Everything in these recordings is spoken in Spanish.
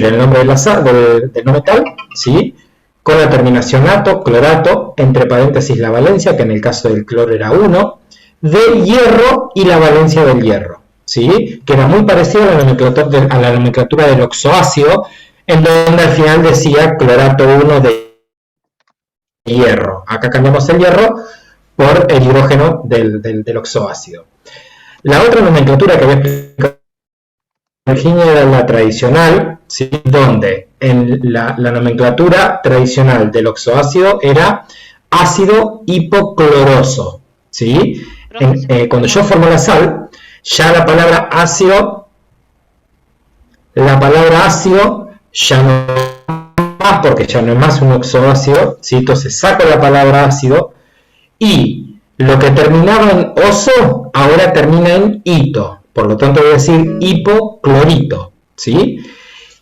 el nombre de la sal, del no metal, ¿sí? Con la terminación ato, clorato, entre paréntesis la valencia, que en el caso del cloro era 1, del hierro y la valencia del hierro, ¿sí? Que era muy parecido a la nomenclatura del oxoácido, en donde al final decía clorato 1 de hierro. Acá cambiamos el hierro por el hidrógeno del oxoácido. La otra nomenclatura que voy a explicar Virginia era la tradicional, ¿sí? Donde en la nomenclatura tradicional del oxoácido era ácido hipocloroso, ¿sí? Cuando yo formo la sal, ya la palabra ácido ya no más, porque ya no es más un oxoácido, ¿sí? Entonces saco la palabra ácido y lo que terminaba en oso ahora termina en hito, por lo tanto voy a decir hipoclorito, ¿sí?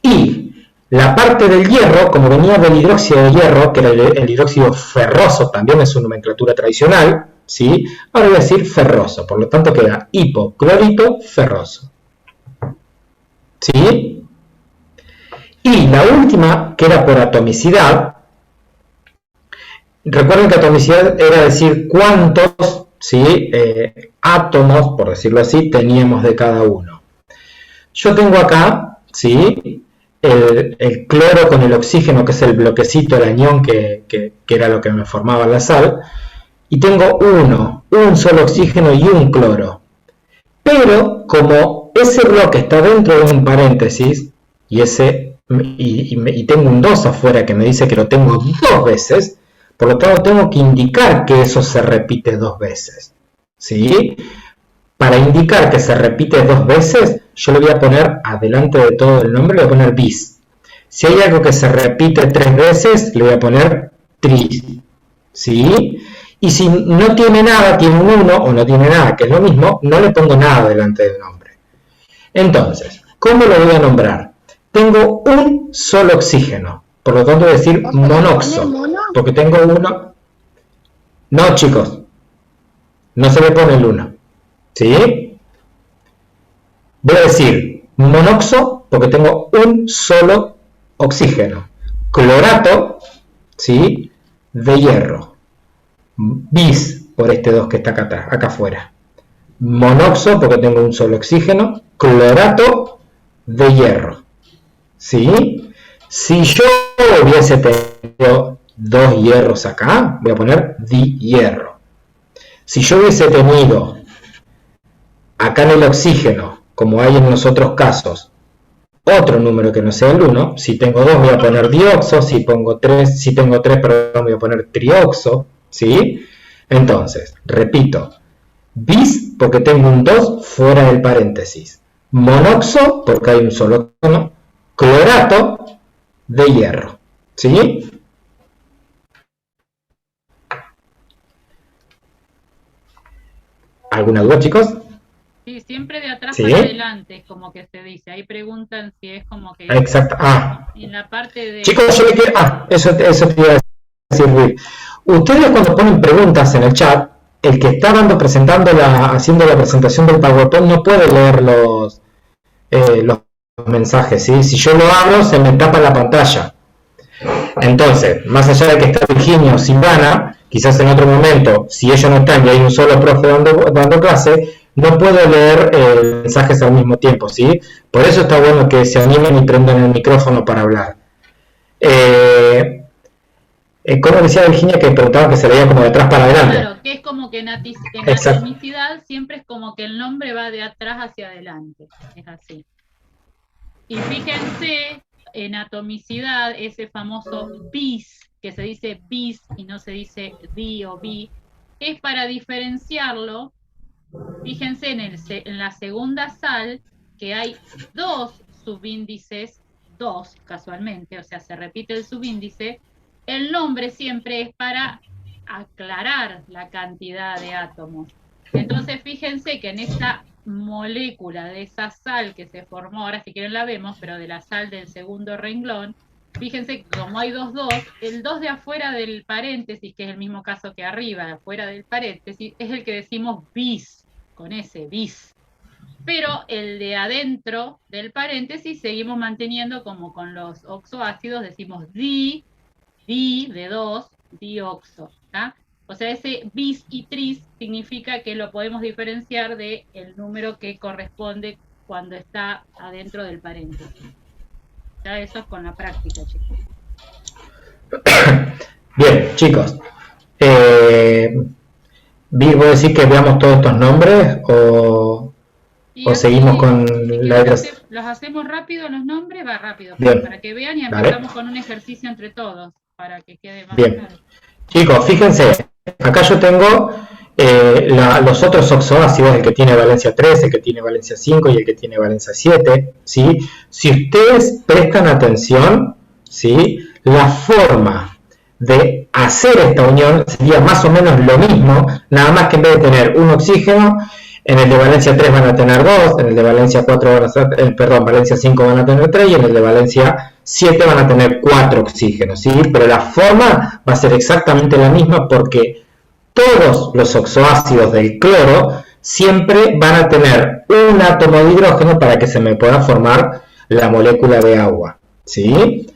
Y la parte del hierro, como venía del hidróxido de hierro, que era el hidróxido ferroso, también es su nomenclatura tradicional, ¿sí? Ahora voy a decir ferroso, por lo tanto queda hipoclorito ferroso, ¿sí? Y la última, que era por atomicidad, recuerden que atomicidad era decir cuántos, ¿sí? Átomos, por decirlo así, teníamos de cada uno. Yo tengo acá, ¿sí? El cloro con el oxígeno, que es el bloquecito, el anión, que era lo que me formaba la sal, y tengo un solo oxígeno y un cloro. Pero como ese bloque está dentro de un paréntesis, y tengo un 2 afuera que me dice que lo tengo 2 veces, por lo tanto tengo que indicar que eso se repite 2 veces, ¿sí? Para indicar que se repite 2 veces, yo le voy a poner adelante de todo el nombre, le voy a poner bis. Si hay algo que se repite 3 veces, le voy a poner tris, ¿sí? Y si no tiene nada, tiene un 1 o no tiene nada, que es lo mismo, no le pongo nada delante del nombre. Entonces, ¿cómo lo voy a nombrar? Tengo un solo oxígeno, por lo tanto voy a decir monoxo, porque tengo uno. No, chicos, no se le pone el 1, ¿sí? Voy a decir monoxo porque tengo un solo oxígeno. Clorato, ¿sí? De hierro. Bis por este 2 que está acá afuera. Monoxo porque tengo un solo oxígeno. Clorato de hierro, ¿sí? Si yo hubiese tenido 2 hierros acá, voy a poner dihierro. Si yo hubiese tenido acá en el oxígeno, como hay en los otros casos, otro número que no sea el 1, si tengo 2 voy a poner dioxo, si tengo 3, perdón, voy a poner trioxo, ¿sí? Entonces, repito, bis porque tengo un 2 fuera del paréntesis, monoxo porque hay un solo tono, clorato de hierro, ¿sí? ¿Alguna duda, chicos? Sí, siempre de atrás ¿Sí? para adelante es como que se dice. Ahí preguntan si es como que Exacto. en la parte Chicos, yo le quiero... eso te iba a decir. Ustedes cuando ponen preguntas en el chat, el que está haciendo la presentación del PowerPoint no puede leer los mensajes, ¿sí? Si yo lo abro, se me tapa la pantalla. Entonces, más allá de que está Virginia o Silvana, quizás en otro momento, si ellos no están y hay un solo profe dando clase, no puedo leer mensajes al mismo tiempo, ¿sí? Por eso está bueno que se animen y prendan el micrófono para hablar. Como decía Virginia, que preguntaba que se leía como de atrás para adelante. Claro, que es como que en Exacto. atomicidad siempre es como que el nombre va de atrás hacia adelante. Es así. Y fíjense, en atomicidad, ese famoso bis, que se dice bis y no se dice di o bi, es para diferenciarlo. Fíjense en la segunda sal que hay 2 subíndices, 2 casualmente, o sea, se repite el subíndice. El nombre siempre es para aclarar la cantidad de átomos. Entonces, fíjense que en esta molécula de esa sal que se formó, ahora si quieren la vemos, pero de la sal del segundo renglón, fíjense que como hay 2, el 2 de afuera del paréntesis, que es el mismo caso que arriba, de afuera del paréntesis, es el que decimos bis, con ese bis. pero el de adentro del paréntesis seguimos manteniendo como con los oxoácidos, decimos di de 2, dioxo. ¿Ah? O sea, ese bis y tris significa que lo podemos diferenciar del número que corresponde cuando está adentro del paréntesis. Ya eso es con la práctica, chicos. Bien, chicos. ¿Vos decís que veamos todos estos nombres o seguimos con las... Los hacemos rápido los nombres, va rápido. Bien. Para que vean y empezamos con un ejercicio entre todos, para que quede más bien claro. Chicos, fíjense, acá yo tengo los otros oxoácidos, el que tiene valencia 3, el que tiene valencia 5 y el que tiene valencia 7, ¿sí? Si ustedes prestan atención, ¿sí? La forma de hacer esta unión sería más o menos lo mismo, nada más que en vez de tener un oxígeno, en el de valencia 3 van a tener 2, en el de valencia 4 van a tener, valencia 5 van a tener 3 y en el de valencia 7 van a tener 4 oxígenos, ¿sí? Pero la forma va a ser exactamente la misma porque todos los oxoácidos del cloro siempre van a tener un átomo de hidrógeno para que se me pueda formar la molécula de agua, ¿sí?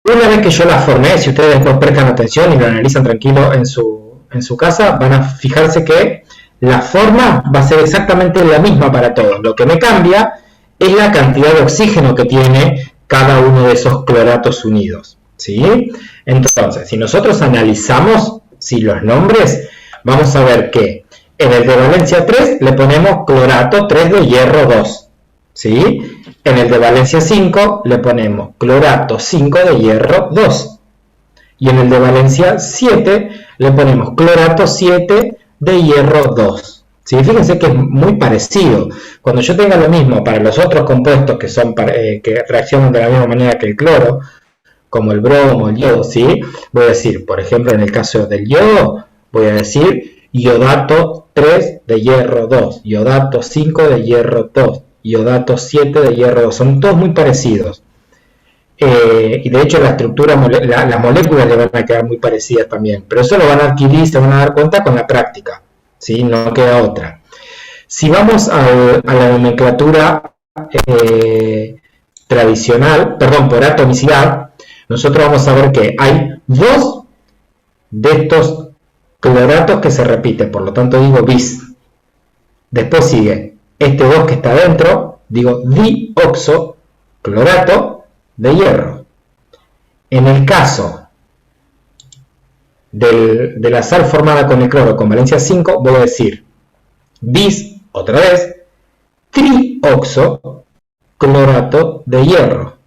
Una vez que yo la formé, si ustedes después prestan atención y lo analizan tranquilo en su casa, van a fijarse que la forma va a ser exactamente la misma para todos. Lo que me cambia es la cantidad de oxígeno que tiene cada uno de esos cloratos unidos, ¿sí? Entonces, si nosotros analizamos los nombres, vamos a ver que en el de valencia 3 le ponemos clorato 3 de hierro 2, ¿sí? En el de valencia 5 le ponemos clorato 5 de hierro 2. Y en el de valencia 7 le ponemos clorato 7 de hierro 2. ¿Sí? Fíjense que es muy parecido. Cuando yo tenga lo mismo para los otros compuestos que son que reaccionan de la misma manera que el cloro, como el bromo, el yodo, ¿sí? Voy a decir, por ejemplo, en el caso del yodo, voy a decir iodato 3 de hierro 2, iodato 5 de hierro 2, iodato 7 de hierro 2. Son todos muy parecidos. Y de hecho la estructura, las moléculas le van a quedar muy parecidas también, pero eso lo van a adquirir, se van a dar cuenta con la práctica, ¿sí? No queda otra. Si vamos a la nomenclatura tradicional, por atomicidad, nosotros vamos a ver que hay dos de estos cloratos que se repiten, por lo tanto digo bis. Después sigue este 2 que está adentro, digo dioxoclorato de hierro. En el caso de la sal formada con el cloro con valencia 5, voy a decir bis, otra vez, trioxoclorato de hierro.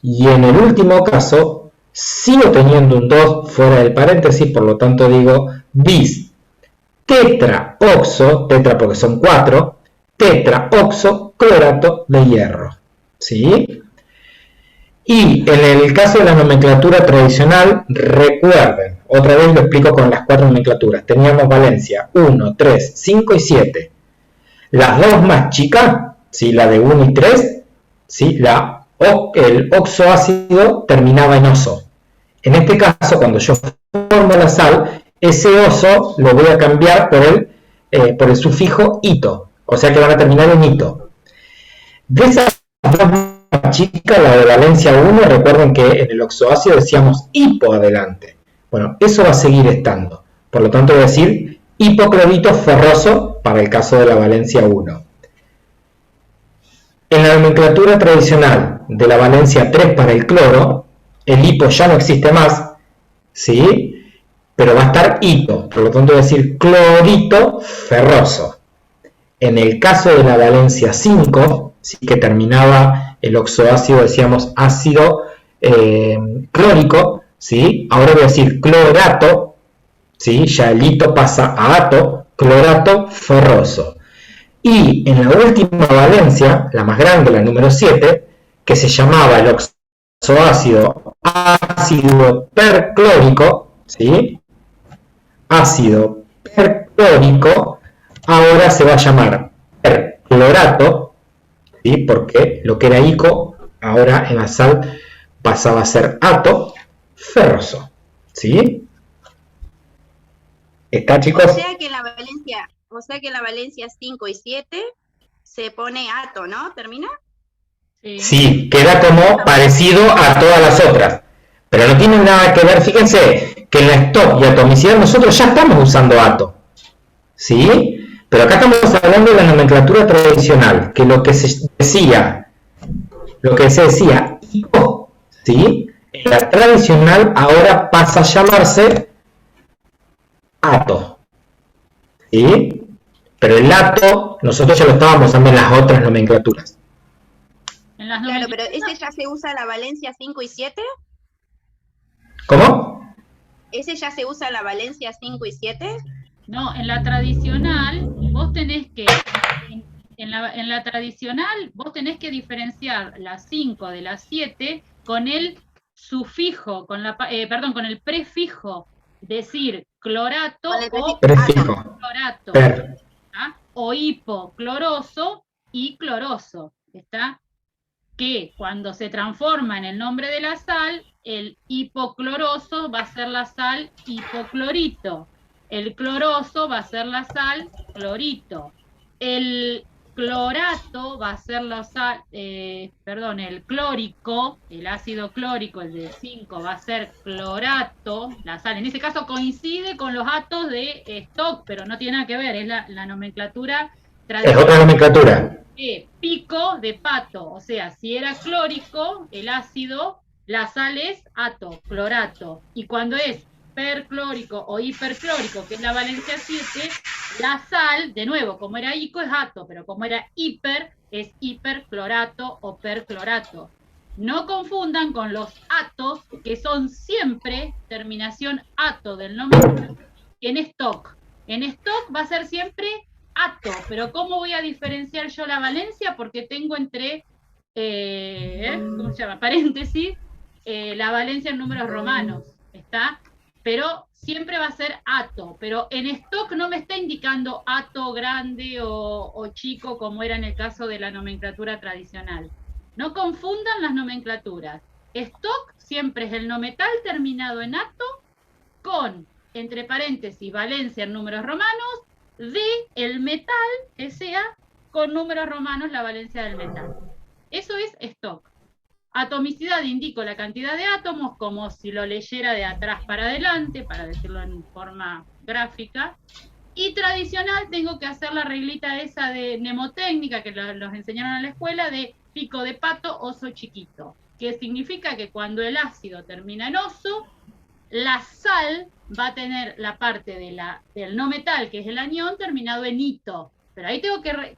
Y en el último caso, sigo teniendo un 2 fuera del paréntesis, por lo tanto digo bis tetraoxo, tetra porque son 4, tetraoxoclorato de hierro. ¿Sí? Y en el caso de la nomenclatura tradicional, recuerden, otra vez lo explico con las 4 nomenclaturas. Teníamos valencia 1, 3, 5 y 7. Las dos más chicas, ¿sí? La de 1 y 3, ¿sí? El oxoácido terminaba en oso. En este caso, cuando yo formo la sal, ese oso lo voy a cambiar por el sufijo ito. O sea que van a terminar en ito. De esas dos chica, la de valencia 1, recuerden que en el oxoácido decíamos hipo adelante. Bueno, eso va a seguir estando. Por lo tanto, voy a decir hipoclorito ferroso para el caso de la valencia 1. En la nomenclatura tradicional de la valencia 3 para el cloro, el hipo ya no existe más, ¿sí? Pero va a estar hito. Por lo tanto, voy a decir clorito ferroso. En el caso de la valencia 5, ¿sí? Que terminaba el oxoácido, decíamos ácido clórico, ¿sí? Ahora voy a decir clorato, ¿sí? Ya el hito pasa a ato, clorato ferroso. Y en la última valencia, la más grande, la número 7, que se llamaba el oxoácido ácido perclórico, ¿sí? Ácido perclórico, ahora se va a llamar perclorato, ¿sí? Porque lo que era ico, ahora en la sal pasaba a ser ato ferroso, ¿sí? ¿Está, chicos? O sea que O sea que en la valencia 5 y 7 se pone ato, ¿no? ¿Termina? Sí, queda como parecido a todas las otras. Pero no tiene nada que ver, fíjense, que en la stop y atomicidad nosotros ya estamos usando ato. ¿Sí? Pero acá estamos hablando de la nomenclatura tradicional, que lo que se decía, ICO, ¿sí? En la tradicional ahora pasa a llamarse ato. ¿Sí? Pero el ato, nosotros ya lo estábamos usando en las otras nomenclaturas. Claro, pero ¿ese ya se usa en la valencia 5 y 7? ¿Cómo? ¿Ese ya se usa en la valencia 5 y 7? No, en la tradicional vos tenés que, en la tradicional vos tenés que diferenciar la 5 de la 7 con el sufijo, con el prefijo, decir clorato o prefijo. Clorato, ¿está? O hipocloroso y cloroso, ¿está? Que cuando se transforma en el nombre de la sal, el hipocloroso va a ser la sal hipoclorito, el cloroso va a ser la sal clorito, el clorato va a ser la sal, el clórico, el ácido clórico, el de 5, va a ser clorato, la sal. En ese caso coincide con los atos de Stock, pero no tiene nada que ver, es la nomenclatura tradicional. Es otra nomenclatura. Pico de pato, o sea, si era clórico, el ácido, la sal es ato, clorato. Y cuando es perclórico o hiperclórico, que es la valencia 7, la sal, de nuevo, como era ico es ato, pero como era hiper, es hiperclorato o perclorato. No confundan con los atos, que son siempre terminación ato del nombre en stock. En stock va a ser siempre ato, pero ¿cómo voy a diferenciar yo la valencia? Porque tengo entre, ¿cómo se llama? Paréntesis, la valencia en números romanos, ¿está? Pero siempre va a ser ato, pero en stock no me está indicando ato grande o chico, como era en el caso de la nomenclatura tradicional. No confundan las nomenclaturas. Stock siempre es el nometal terminado en ato con, entre paréntesis, valencia en números romanos, de el metal que sea con números romanos la valencia del metal. Eso es stock. Atomicidad indico la cantidad de átomos como si lo leyera de atrás para adelante, para decirlo en forma gráfica. Y tradicional tengo que hacer la reglita esa de mnemotécnica que los enseñaron en la escuela, de pico de pato, oso chiquito, que significa que cuando el ácido termina en oso, la sal va a tener la parte del no metal, que es el anión, terminado en ito. Pero ahí tengo que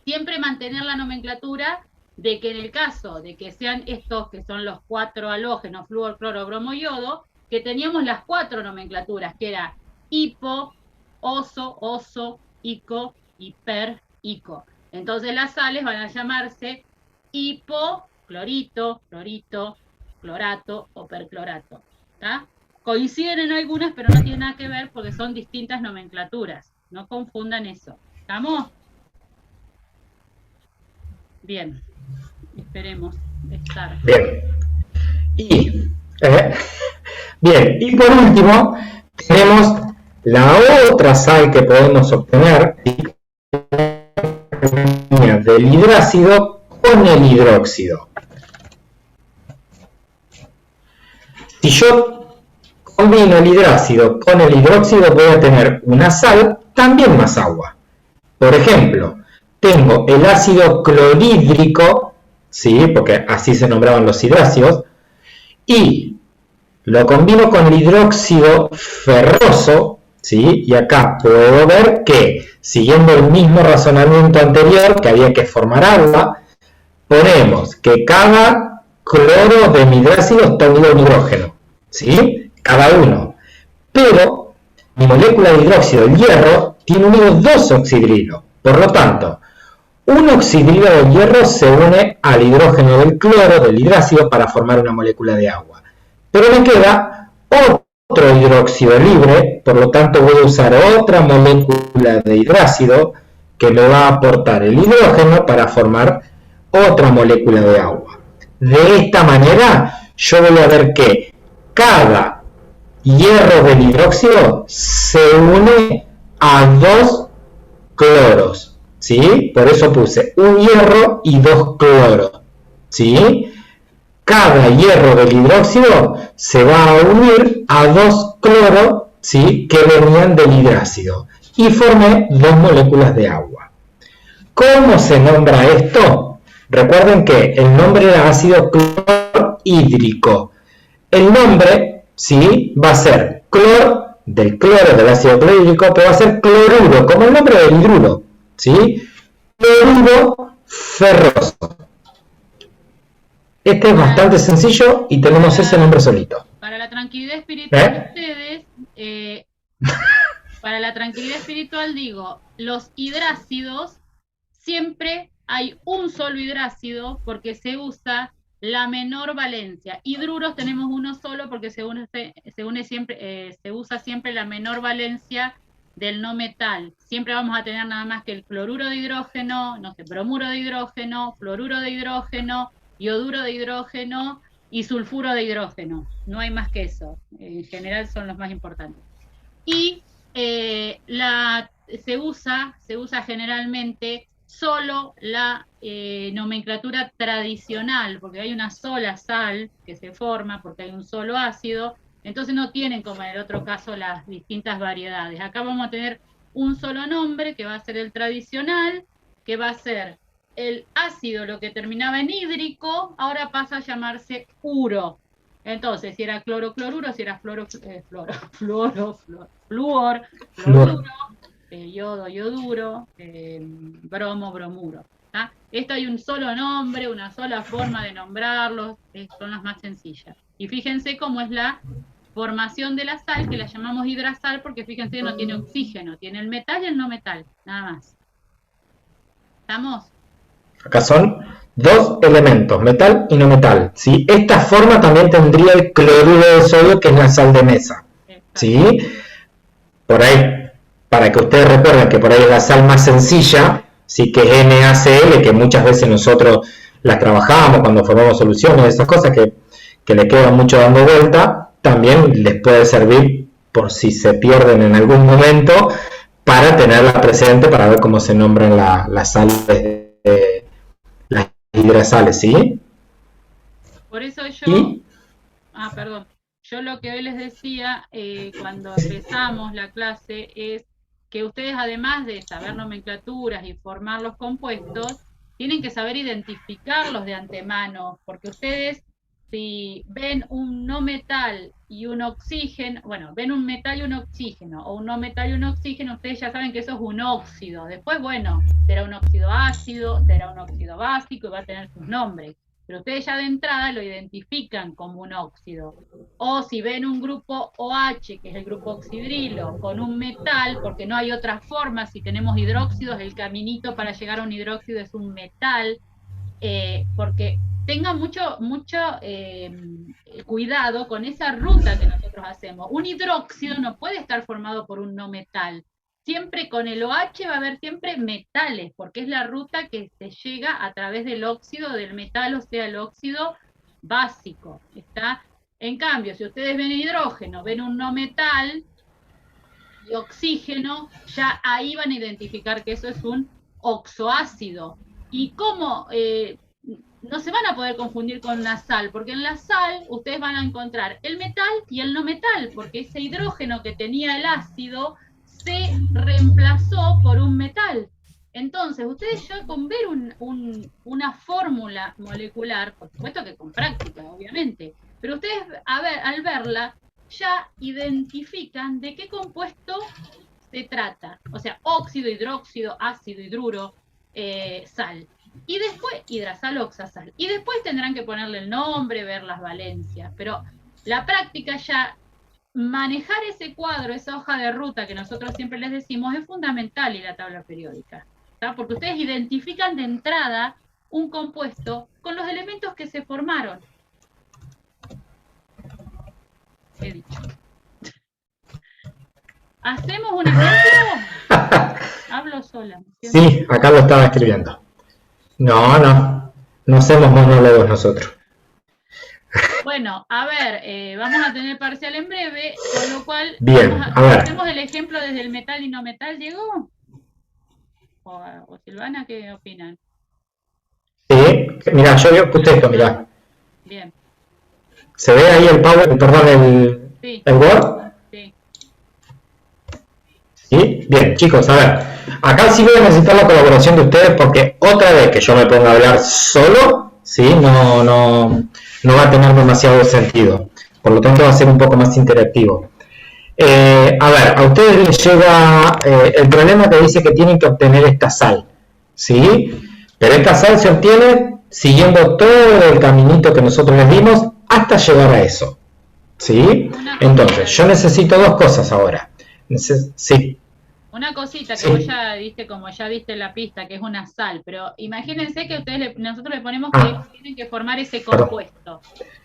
siempre mantener la nomenclatura de que en el caso de que sean estos, que son los 4 halógenos, flúor, cloro, bromo, yodo, que teníamos las 4 nomenclaturas, que era hipo, oso, ico, hiper, ico. Entonces las sales van a llamarse hipo, clorito, clorato o perclorato. ¿Tá? Coinciden en algunas, pero no tienen nada que ver porque son distintas nomenclaturas. No confundan eso. ¿Estamos? Bien. Esperemos estar. Bien. Y por último, tenemos la otra sal que podemos obtener del hidrácido con el hidróxido. Si yo combino el hidrácido con el hidróxido, voy a tener una sal también más agua. Por ejemplo, tengo el ácido clorhídrico, ¿sí? Porque así se nombraban los hidrácidos, y lo combino con el hidróxido ferroso, ¿sí? Y acá puedo ver que, siguiendo el mismo razonamiento anterior, que había que formar agua, ponemos que cada cloro de mi hidrácido está unido a un hidrógeno, ¿sí? Cada uno. Pero mi molécula de hidróxido, el hierro, tiene unidos 2 oxidrilos. Por lo tanto, un oxidrilo del hierro se une al hidrógeno del cloro, del hidrácido, para formar una molécula de agua. Pero me queda otro hidróxido libre, por lo tanto voy a usar otra molécula de hidrácido que me va a aportar el hidrógeno para formar otra molécula de agua. De esta manera yo voy a ver que cada hierro del hidróxido se une a 2 cloros, ¿sí? Por eso puse un hierro y 2 cloros, ¿sí? Cada hierro del hidróxido se va a unir a 2 cloros, ¿sí? Que venían del hidrácido y formé 2 moléculas de agua. ¿Cómo se nombra esto? Recuerden que el nombre era ácido clorhídrico. El nombre, ¿sí? Va a ser del cloro del ácido clorhídrico, pero va a ser cloruro, como el nombre del hidruro, ¿sí? Cloruro ferroso. Este es bastante sencillo y tenemos ese nombre solito. Para la tranquilidad espiritual de ustedes, para la tranquilidad espiritual digo, los hidrácidos siempre hay un solo hidrácido porque se usa la menor valencia. Hidruros tenemos uno solo porque se usa siempre la menor valencia del no metal. Siempre vamos a tener nada más que el cloruro de hidrógeno, no sé, bromuro de hidrógeno, fluoruro de hidrógeno, ioduro de hidrógeno y sulfuro de hidrógeno. No hay más que eso. En general son los más importantes. Y se usa generalmente solo la nomenclatura tradicional, porque hay una sola sal que se forma, porque hay un solo ácido, entonces no tienen como en el otro caso las distintas variedades. Acá vamos a tener un solo nombre, que va a ser el tradicional, que va a ser el ácido, lo que terminaba en hídrico, ahora pasa a llamarse uro. Entonces, si era clorocloruro, si era fluor, yodo, yoduro, bromo, bromuro. ¿tá? Esto hay un solo nombre, una sola forma de nombrarlos, son las más sencillas. Y fíjense cómo es la formación de la sal, que la llamamos hidrasal, porque fíjense que no tiene oxígeno, tiene el metal y el no metal, nada más. ¿Estamos? Acá son 2 elementos, metal y no metal, ¿sí? Esta forma también tendría el cloruro de sodio, que es la sal de mesa, ¿sí? Por ahí, para que ustedes recuerden que por ahí es la sal más sencilla, sí, que es NaCl, que muchas veces nosotros las trabajamos cuando formamos soluciones, esas cosas que le quedan mucho dando vuelta, también les puede servir por si se pierden en algún momento, para tenerla presente, para ver cómo se nombran las sales, las hidrasales, ¿sí? Por eso yo... perdón. Yo lo que hoy les decía cuando empezamos la clase es que ustedes, además de saber nomenclaturas y formar los compuestos, tienen que saber identificarlos de antemano, porque ustedes, si ven un no metal y un oxígeno, bueno, ven un metal y un oxígeno, o un no metal y un oxígeno, ustedes ya saben que eso es un óxido. Después, bueno, será un óxido ácido, será un óxido básico y va a tener sus nombres. Pero ustedes ya de entrada lo identifican como un óxido. O si ven un grupo OH, que es el grupo oxidrilo, con un metal, porque no hay otra forma, si tenemos hidróxidos, el caminito para llegar a un hidróxido es un metal, porque tengan mucho cuidado con esa ruta que nosotros hacemos. Un hidróxido no puede estar formado por un no metal. Siempre con el OH va a haber siempre metales, porque es la ruta que se llega a través del óxido del metal, o sea, el óxido básico. ¿Está? En cambio, si ustedes ven hidrógeno, ven un no metal y oxígeno, ya ahí van a identificar que eso es un oxoácido. Y cómo no se van a poder confundir con la sal, porque en la sal ustedes van a encontrar el metal y el no metal, porque ese hidrógeno que tenía el ácido se reemplazó por un metal. Entonces, ustedes ya con ver una fórmula molecular, por supuesto que con práctica, obviamente, pero ustedes al verla ya identifican de qué compuesto se trata. O sea, óxido, hidróxido, ácido, hidruro, sal. Y después, hidrasal, oxasal. Y después tendrán que ponerle el nombre, ver las valencias. Pero la práctica ya... Manejar ese cuadro, esa hoja de ruta que nosotros siempre les decimos, es fundamental en la tabla periódica, ¿tá? Porque ustedes identifican de entrada un compuesto con los elementos que se formaron. He dicho. ¿Hacemos un ejemplo? Hablo sola. Sí, acá lo estaba escribiendo. No hacemos monólogos nosotros. Bueno, Bueno, a ver, vamos a tener parcial en breve, con lo cual, Bien, a ver. ¿hacemos el ejemplo desde el metal y no metal, Diego? O Silvana, ¿qué opinan? Sí, mirá, yo veo justo esto, mirá. Bien, ¿Se ve ahí el Power, perdón, sí, el Word? sí. ¿Sí? Bien, chicos, a ver. Acá sí voy a necesitar la colaboración de ustedes porque otra vez que yo me ponga a hablar solo, ¿sí? No va a tener demasiado sentido. Por lo tanto va a ser un poco más interactivo. A ver, a ustedes les llega el problema que dice que tienen que obtener esta sal, ¿sí? Pero esta sal se obtiene siguiendo todo el caminito que nosotros les dimos hasta llegar a eso, ¿sí? Entonces, yo necesito dos cosas ahora. Sí. Una cosita que Sí. vos ya diste, como ya diste la pista, que es una sal, pero imagínense que nosotros le ponemos que tienen que formar ese compuesto.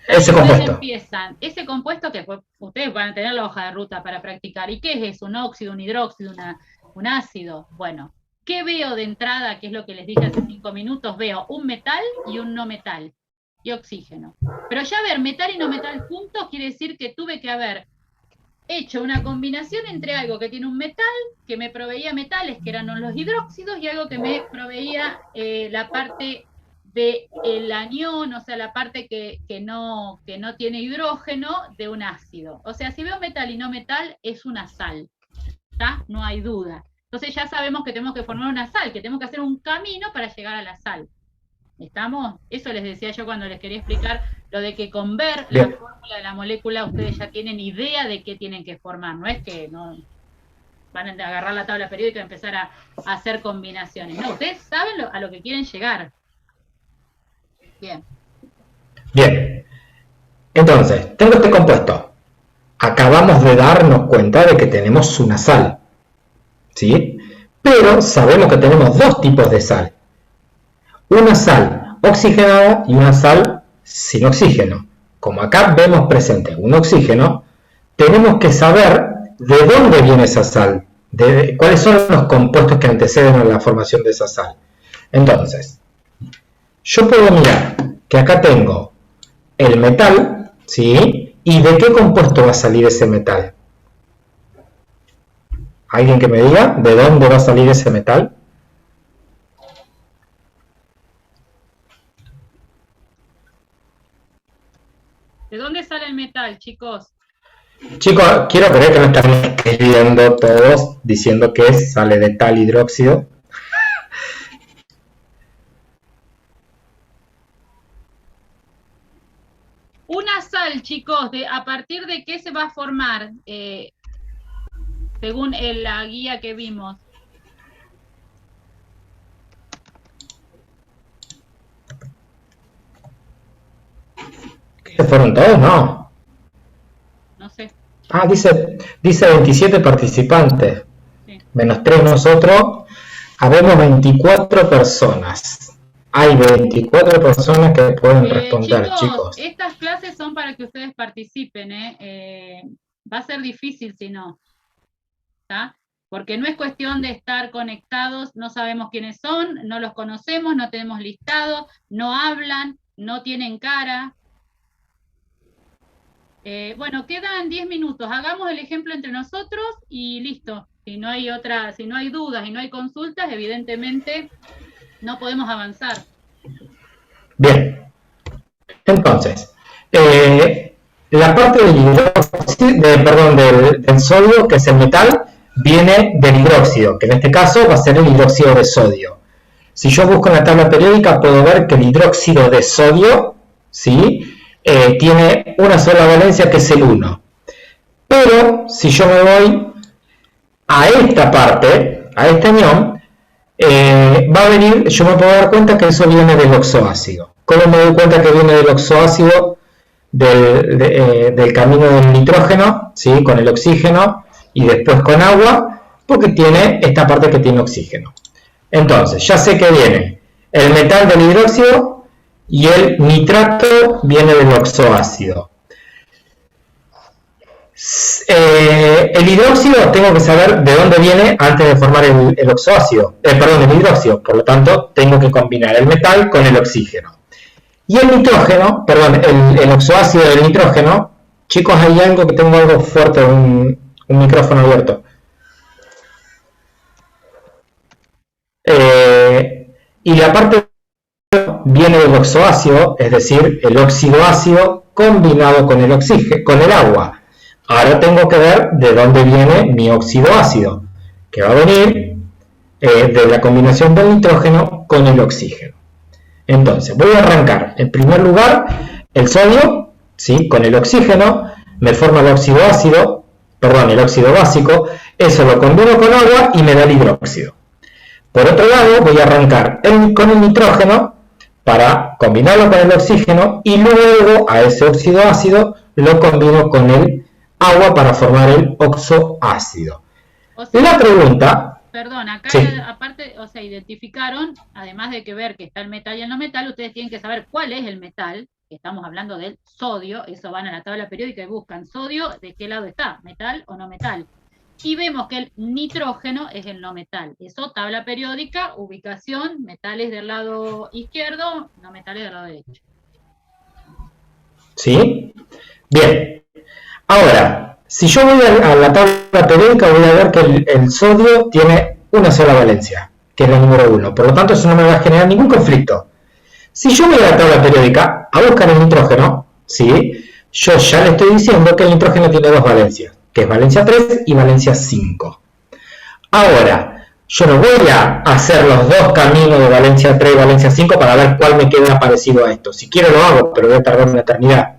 Ese Ustedes compuesto. empiezan, ese compuesto que ustedes van a tener la hoja de ruta para practicar. ¿Y qué es eso? ¿Un óxido, un hidróxido, un ácido? Bueno, ¿qué veo de entrada? Que es lo que les dije hace 5 minutos. Veo un metal y un no metal, y oxígeno. Pero ya ver metal y no metal juntos quiere decir que tuve que haber hecho una combinación entre algo que tiene un metal, que me proveía metales, que eran los hidróxidos, y algo que me proveía la parte del anión, o sea, la parte que no tiene hidrógeno, de un ácido. O sea, si veo metal y no metal, es una sal, ¿está? No hay duda. Entonces ya sabemos que tenemos que formar una sal, que tenemos que hacer un camino para llegar a la sal. ¿Estamos? Eso les decía yo cuando les quería explicar lo de que con ver la fórmula de la molécula ustedes ya tienen idea de qué tienen que formar. No es que no van a agarrar la tabla periódica y empezar a hacer combinaciones. No, ustedes saben a lo que quieren llegar. Bien. Bien. Entonces, tengo este compuesto. Acabamos de darnos cuenta de que tenemos una sal, ¿sí? Pero sabemos que tenemos dos tipos de sal. Una sal oxigenada y una sal sin oxígeno. Como acá vemos presente un oxígeno, tenemos que saber de dónde viene esa sal, cuáles son los compuestos que anteceden a la formación de esa sal. Entonces, yo puedo mirar que acá tengo el metal, ¿sí? ¿Y de qué compuesto va a salir ese metal? ¿Alguien que me diga de dónde va a salir ese metal? ¿De dónde sale el metal, chicos? Chicos, quiero creer que no están escribiendo todos diciendo que sale de tal hidróxido. Una sal, chicos, ¿a partir de qué se va a formar? Según la guía que vimos. ¿Se fueron todos? No. No sé. Ah, dice 27 participantes. Sí. Menos 3 nosotros. Habemos 24 personas. Hay 24 personas que pueden responder, chicos. Estas clases son para que ustedes participen, va a ser difícil si no. ¿Está? Porque no es cuestión de estar conectados, no sabemos quiénes son, no los conocemos, no tenemos listado, no hablan, no tienen cara. Bueno, quedan 10 minutos, hagamos el ejemplo entre nosotros y listo. Si no hay dudas y no hay consultas, evidentemente no podemos avanzar. Bien. Entonces, la parte del sodio, que es el metal, viene del hidróxido, que en este caso va a ser el hidróxido de sodio. Si yo busco en la tabla periódica, puedo ver que el hidróxido de sodio, ¿sí? Tiene una sola valencia, que es el 1. Pero si yo me voy a esta parte, a este anión, va a venir, yo me puedo dar cuenta que eso viene del oxoácido. ¿Cómo me doy cuenta que viene del oxoácido? Del camino del nitrógeno, ¿sí? Con el oxígeno y después con agua, porque tiene esta parte que tiene oxígeno. Entonces, ya sé que viene el metal del hidróxido y el nitrato viene del oxoácido. El hidróxido tengo que saber de dónde viene antes de formar el oxoácido, el hidróxido. Por lo tanto, tengo que combinar el metal con el oxígeno. Y el nitrógeno, perdón, el oxoácido del nitrógeno, chicos, hay algo que tengo algo fuerte, un micrófono abierto. Y la parte viene del oxoácido, es decir, el óxido ácido combinado con el oxígeno, con el agua. Ahora tengo que ver de dónde viene mi óxido ácido, que va a venir de la combinación del nitrógeno con el oxígeno. Entonces, voy a arrancar, en primer lugar, el sodio, ¿sí? Con el oxígeno, me forma el óxido ácido, perdón, el óxido básico, eso lo combino con agua y me da el hidróxido. Por otro lado, voy a arrancar con el nitrógeno para combinarlo con el oxígeno y luego a ese óxido ácido lo combino con el agua para formar el oxoácido. O sea, la pregunta... Perdón, acá sí. Aparte, o sea, identificaron, además de que ver que está el metal y el no metal, ustedes tienen que saber cuál es el metal, que estamos hablando del sodio, eso van a la tabla periódica y buscan sodio, de qué lado está, metal o no metal. Y vemos que el nitrógeno es el no metal. Eso, tabla periódica, ubicación, metales del lado izquierdo, no metales del lado derecho. ¿Sí? Bien. Ahora, si yo voy a la tabla periódica, voy a ver que el sodio tiene una sola valencia, que es la número 1. Por lo tanto, eso no me va a generar ningún conflicto. Si yo voy a la tabla periódica a buscar el nitrógeno, ¿sí? Yo ya le estoy diciendo que el nitrógeno tiene dos valencias, que es valencia 3 y valencia 5. Ahora, yo no voy a hacer los dos caminos de valencia 3 y valencia 5 para ver cuál me queda parecido a esto. Si quiero lo hago, pero voy a tardar una eternidad.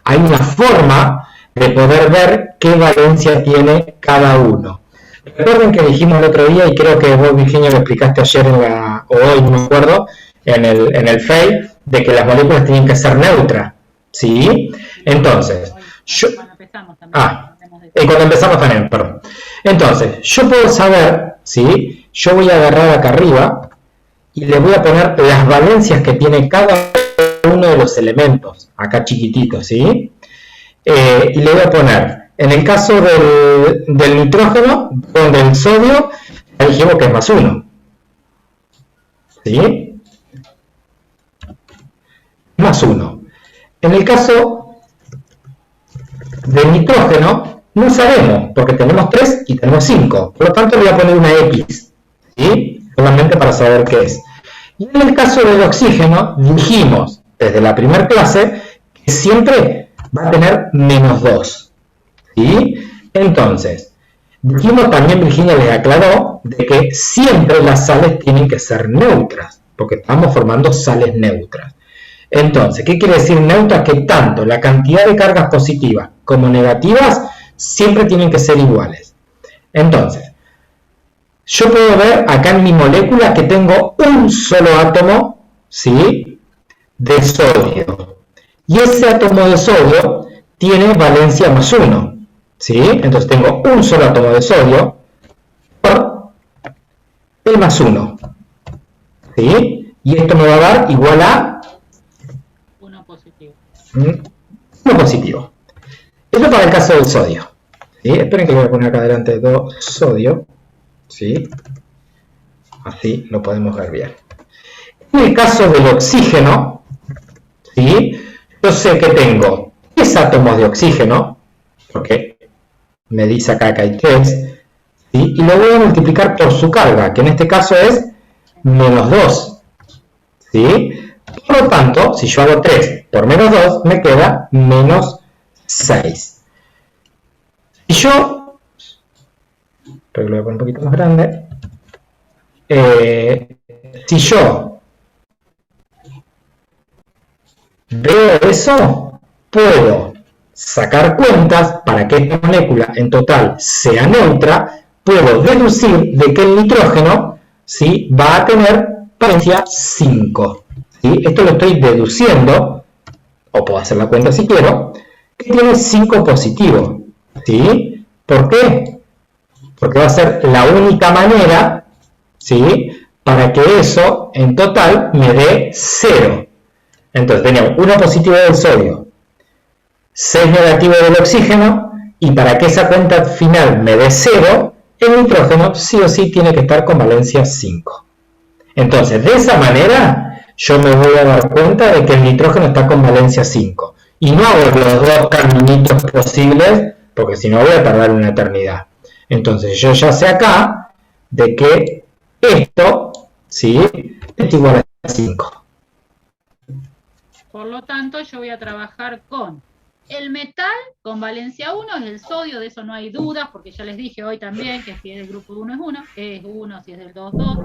Hay una forma de poder ver qué valencia tiene cada uno. Recuerden que dijimos el otro día, y creo que vos, Virginia, lo explicaste ayer o hoy, no me acuerdo, en el FEI, de que las moléculas tienen que ser neutras, ¿sí? Entonces, Cuando empezamos también. Cuando empezamos también, perdón. Entonces, yo puedo saber, ¿sí? Yo voy a agarrar acá arriba y le voy a poner las valencias que tiene cada uno de los elementos, acá chiquititos, ¿sí? Y le voy a poner, en el caso del nitrógeno, o del sodio, ya dijimos que es más 1, ¿sí? Más 1. En el caso del nitrógeno, no sabemos, porque tenemos 3 y tenemos 5. Por lo tanto, le voy a poner una X, ¿sí? Solamente para saber qué es. Y en el caso del oxígeno, dijimos desde la primera clase que siempre va a tener menos 2. ¿Sí? Entonces, dijimos también, Virginia les aclaró, de que siempre las sales tienen que ser neutras, porque estamos formando sales neutras. Entonces, ¿qué quiere decir neutra? Que tanto la cantidad de cargas positivas como negativas siempre tienen que ser iguales. Entonces, yo puedo ver acá en mi molécula que tengo un solo átomo, ¿sí?, de sodio. Y ese átomo de sodio tiene valencia más 1. ¿Sí? Entonces tengo un solo átomo de sodio por el más 1. ¿Sí? Y esto me va a dar igual a 1 positivo. 1 positivo. Esto para el caso del sodio. ¿Sí? Esperen que lo voy a poner acá adelante de sodio. ¿Sí? Así lo podemos ver bien. En el caso del oxígeno, ¿sí?, yo sé que tengo 3 átomos de oxígeno, porque me dice acá que hay 3, ¿sí?, y lo voy a multiplicar por su carga, que en este caso es menos 2. ¿Sí? Por lo tanto, si yo hago 3 por menos 2, me queda menos 6. Si yo, pero lo voy a poner un poquito más grande, si yo veo eso, puedo sacar cuentas para que esta molécula en total sea neutra, puedo deducir de que el nitrógeno, ¿sí?, va a tener valencia 5. ¿Sí? Esto lo estoy deduciendo, o puedo hacer la cuenta si quiero, que tiene 5 positivo. ¿Sí? ¿Por qué? Porque va a ser la única manera, ¿sí?, para que eso en total me dé 0. Entonces tenemos 1 positivo del sodio, 6 negativo del oxígeno, y para que esa cuenta final me dé 0, el nitrógeno sí o sí tiene que estar con valencia 5. Entonces, de esa manera, yo me voy a dar cuenta de que el nitrógeno está con valencia 5. Y no hago los dos caminitos posibles, porque si no voy a tardar una eternidad. Entonces yo ya sé acá de que esto, ¿sí?, es igual a 5. Por lo tanto, yo voy a trabajar con el metal, con valencia 1, es el sodio, de eso no hay dudas, porque ya les dije hoy también que si es del grupo 1 es 1, si es del 2, 2.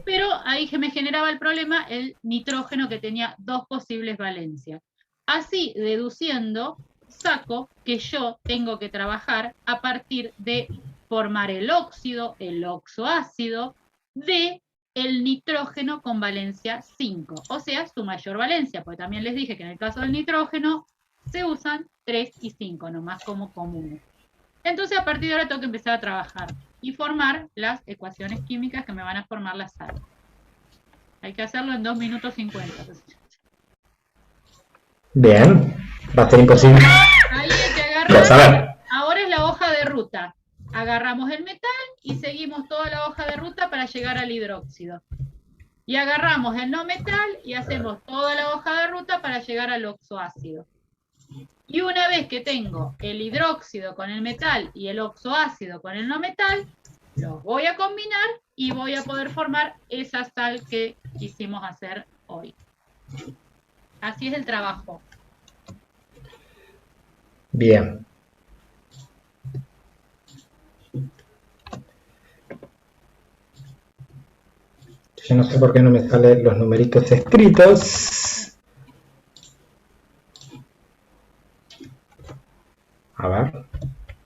Pero ahí me generaba el problema el nitrógeno que tenía dos posibles valencias. Así, deduciendo, saco que yo tengo que trabajar a partir de formar el óxido, el oxoácido, de el nitrógeno con valencia 5, o sea, su mayor valencia, porque también les dije que en el caso del nitrógeno se usan 3 y 5, nomás como comunes. Entonces, a partir de ahora tengo que empezar a trabajar y formar las ecuaciones químicas que me van a formar la sal. Hay que hacerlo en 2 minutos 50. Bien, va a ser imposible. Ahí hay que Vamos a ver. agarrar, ahora es la hoja de ruta. Agarramos el metal y seguimos toda la hoja de ruta para llegar al hidróxido. Y agarramos el no metal y hacemos toda la hoja de ruta para llegar al oxoácido. Y una vez que tengo el hidróxido con el metal y el oxoácido con el no metal, los voy a combinar y voy a poder formar esa sal que quisimos hacer hoy. Así es el trabajo. Bien. Yo no sé por qué no me salen los numeritos escritos. A ver.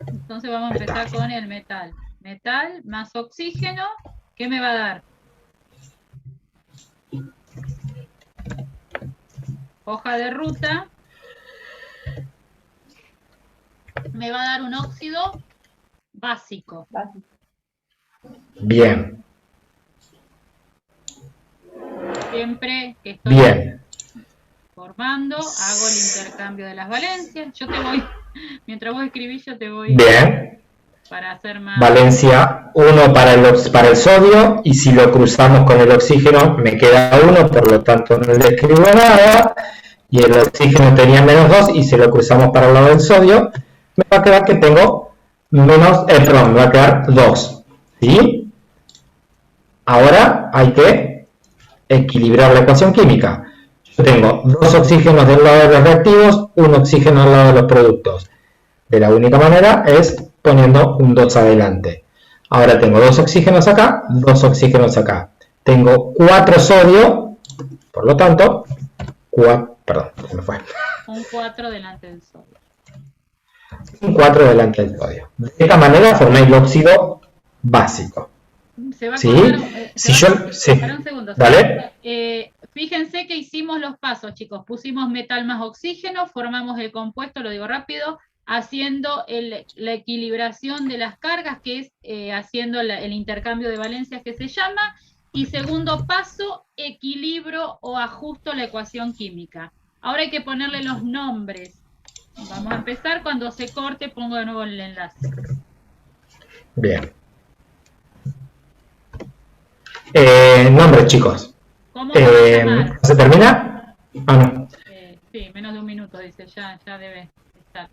Entonces vamos a empezar con el metal. Metal más oxígeno, ¿qué me va a dar? Hoja de ruta. Me va a dar un óxido básico. Bien. Siempre que estoy Bien. formando, hago el intercambio de las valencias. Yo te voy, mientras vos escribís, yo te voy Bien. para hacer más. Valencia 1 para el sodio, y si lo cruzamos con el oxígeno me queda 1, por lo tanto no le escribo nada, y el oxígeno tenía menos 2, y si lo cruzamos para el lado del sodio, me va a quedar que tengo menos, perdón, me va a quedar 2, ¿sí? Ahora hay que equilibrar la ecuación química. Yo tengo 2 oxígenos del lado de los reactivos, 1 oxígeno al lado de los productos. De la única manera es poniendo un 2 adelante. Ahora tengo 2 oxígenos acá, 2 oxígenos acá. Tengo 4 sodio, por lo tanto, perdón, se me fue. Un 4 delante del sodio. Un 4 delante del sodio. De esta manera formé el óxido básico. Se va a ¿Sí? acordar, Si yo, sí. Espera un segundo. Dale. Fíjense que hicimos los pasos, chicos. Pusimos metal más oxígeno, formamos el compuesto, lo digo rápido, haciendo la equilibración de las cargas, que es haciendo el intercambio de valencias que se llama, y segundo paso, equilibro o ajusto la ecuación química. Ahora hay que ponerle los nombres. Vamos a empezar, cuando se corte pongo de nuevo el enlace. Bien. Nombres, chicos. ¿Cómo se va a llamar? ¿Se termina? Ah, no. Sí, menos de un minuto, dice, ya debe estar.